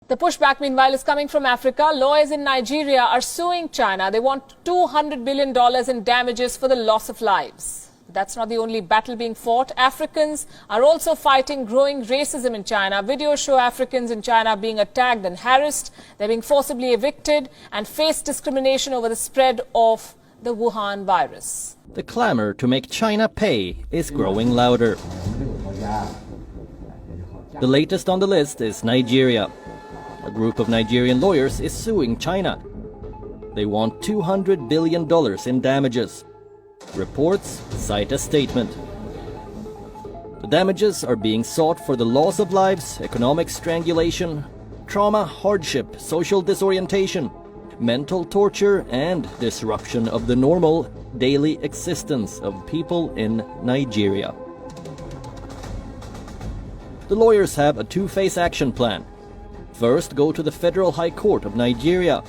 The pushback, meanwhile, is coming from Africa. Lawyers in Nigeria are suing China. They want $200 billion in damages for the loss of lives. That's not the only battle being fought. Africans are also fighting growing racism in China. Videos show Africans in China being attacked and harassed. They're being forcibly evicted and face discrimination over the spread of the Wuhan virus. The clamor to make China pay is growing louder. The latest on the list is Nigeria. A group of Nigerian lawyers is suing China. They want $200 billion in damages. Reports cite a statement. The damages are being sought for the loss of lives, economic strangulation, trauma, hardship, social disorientation, mental torture, and disruption of the normal daily existence of people in Nigeria. The lawyers have a two-phase action plan. First, go to the Federal High Court of Nigeria,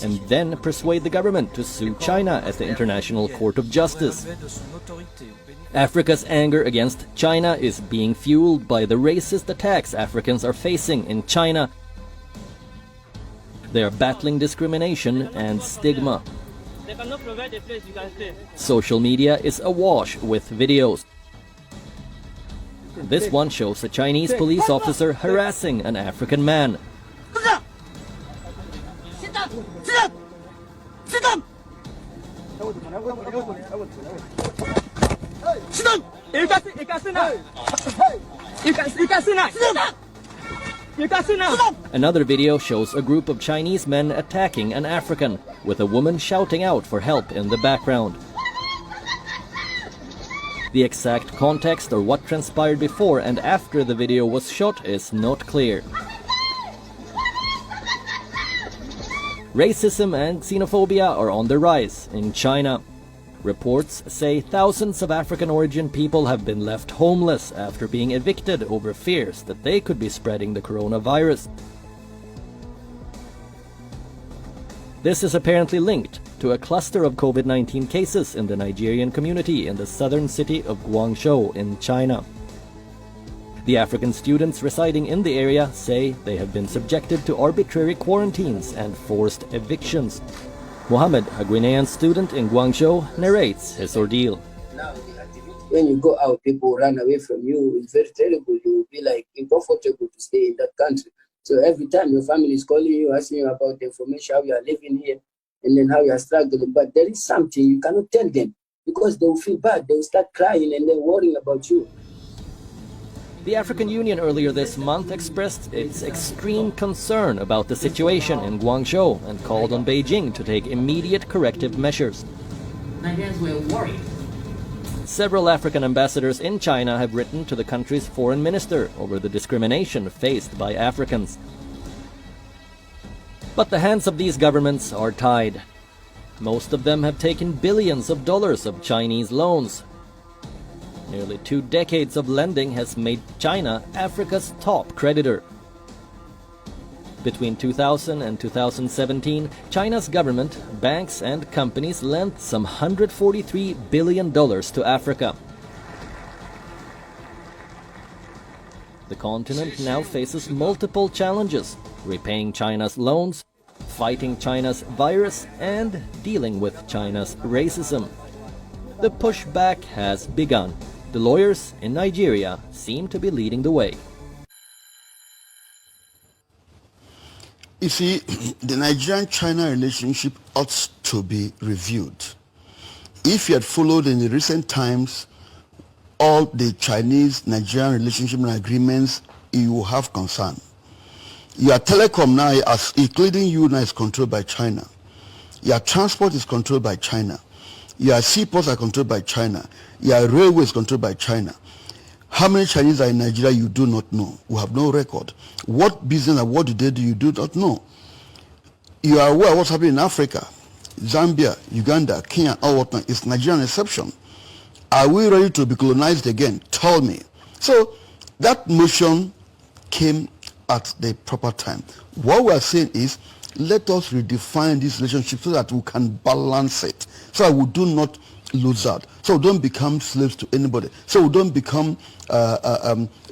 and then persuade the government to sue China at the International Court of Justice. Africa's anger against China is being fueled by the racist attacks Africans are facing in China. They are battling discrimination and stigma. Social media is awash with videos. This one shows a Chinese police officer harassing an African man. Another video shows a group of Chinese men attacking an African, with a woman shouting out for help in the background. The exact context or what transpired before and after the video was shot is not clear. Racism and xenophobia are on the rise in China. Reports say thousands of African-origin people have been left homeless after being evicted over fears that they could be spreading the coronavirus. This is apparently linked to a cluster of COVID-19 cases in the Nigerian community in the southern city of Guangzhou in China. The African students residing in the area say they have been subjected to arbitrary quarantines and forced evictions. Mohammed, a Guinean student in Guangzhou, narrates his ordeal. When you go out, people run away from you. It's very terrible. You will be like uncomfortable to stay in that country. So every time your family is calling you, asking you about the information, how you are living here, and then how you are struggling. But there is something you cannot tell them because they will feel bad. They will start crying and then worrying about you. The African Union earlier this month expressed its extreme concern about the situation in Guangzhou and called on Beijing to take immediate corrective measures. Nigerians were worried. Several African ambassadors in China have written to the country's foreign minister over the discrimination faced by Africans. But the hands of these governments are tied. Most of them have taken billions of dollars of Chinese loans. Nearly 2 decades of lending has made China Africa's top creditor. Between 2000 and 2017, China's government, banks and companies lent some $143 billion to Africa. The continent now faces multiple challenges: repaying China's loans, fighting China's virus, and dealing with China's racism. The pushback has begun. The lawyers in Nigeria seem to be leading the way. You see, the Nigerian-China relationship ought to be reviewed. If you had followed in the recent times all the Chinese-Nigerian relationship and agreements, you will have concern. Your telecom now, including you now, is controlled by China. Your transport is controlled by China. Your seaports are controlled by China. Your railway is controlled by China. How many Chinese are in Nigeria you do not know? We have no record. What business and what do they do you do not know? You are aware of what's happening in Africa, Zambia, Uganda, Kenya, all whatnot. It's Nigerian exception. Are we ready to be colonized again? Tell me. So that motion came at the proper time. What we are saying is let us redefine this relationship so that we can balance it, so that we do not lose out, so we don't become slaves to anybody, so we don't become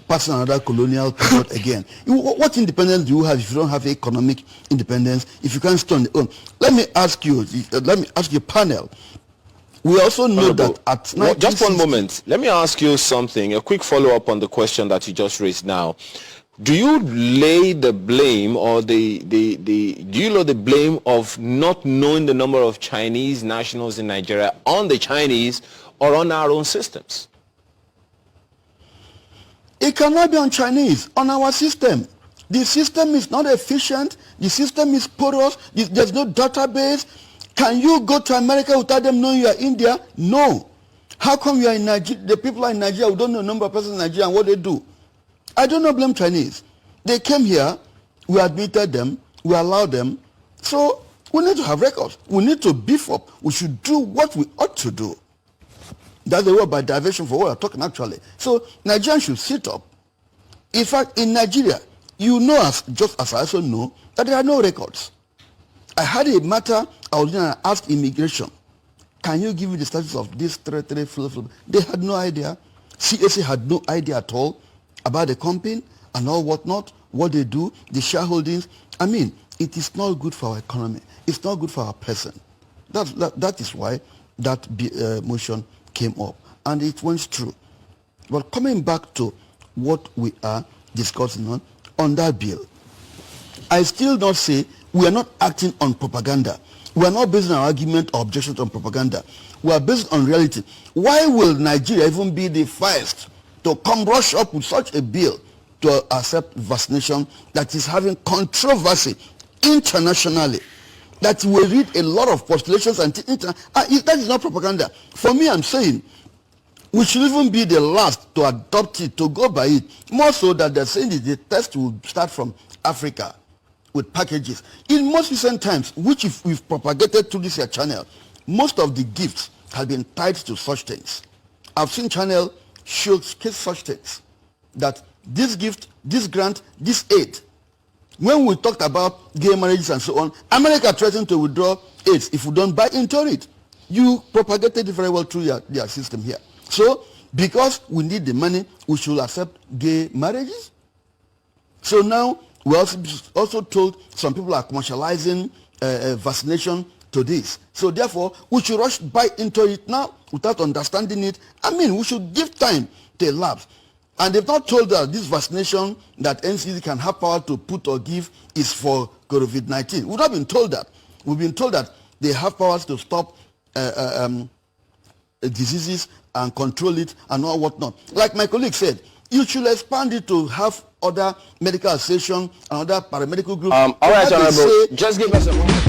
passing another colonial period again. What independence do you have if you don't have economic independence, if you can't stand on your own? Let me ask you, panel. We also know that at just one moment. Let me ask you something, a quick follow-up on the question that you just raised now. Do you lay the blame or do you lay the blame of not knowing the number of Chinese nationals in Nigeria on the Chinese or on our own systems? It cannot be on Chinese, on our system. The system is not efficient. The system is porous. There's no database. Can you go to America without them knowing you are India? No. How come you are in Nigeria? The people are in Nigeria who don't know the number of persons in Nigeria and what they do. I do not blame Chinese. They came here, we admitted them, we allowed them. So we need to have records. We need to beef up. We should do what we ought to do. That's the word by diversion for what we're talking actually. So Nigerians should sit up. In fact, in Nigeria, you know, just as I also know, that there are no records. I had a matter, I was going to ask immigration, can you give me the status of this territory? They had no idea. CAC had no idea at all about the company and all whatnot, what they do, the shareholdings. I mean, it is not good for our economy. It's not good for our person. That is why that motion came up, and it went through. But coming back to what we are discussing on that bill, I still not say we are not acting on propaganda. We are not basing our argument or objections on propaganda. We are based on reality. Why will Nigeria even be the first to come rush up with such a bill to accept vaccination that is having controversy internationally, that will read a lot of postulations and that is not propaganda. For me, I'm saying we should even be the last to adopt it, to go by it. More so that they're saying that the test will start from Africa with packages. In most recent times, which if we've propagated through this here channel, most of the gifts have been tied to such things. I've seen channel show such things, that this gift, this grant, this aid. When we talked about gay marriages and so on, America threatened to withdraw aids if we don't buy into it. You propagated it very well through their system here. So, because we need the money, we should accept gay marriages. So now, we also told some people are commercializing vaccination to this. So therefore, we should rush buy into it now without understanding it. I mean, we should give time to labs. And they've not told us this vaccination that NCD can have power to put or give is for COVID-19. We've not been told that. We've been told that they have powers to stop diseases and control it and all whatnot. Like my colleague said, you should expand it to have other medical associations and other paramedical groups. All right, Honorable, just give us a moment.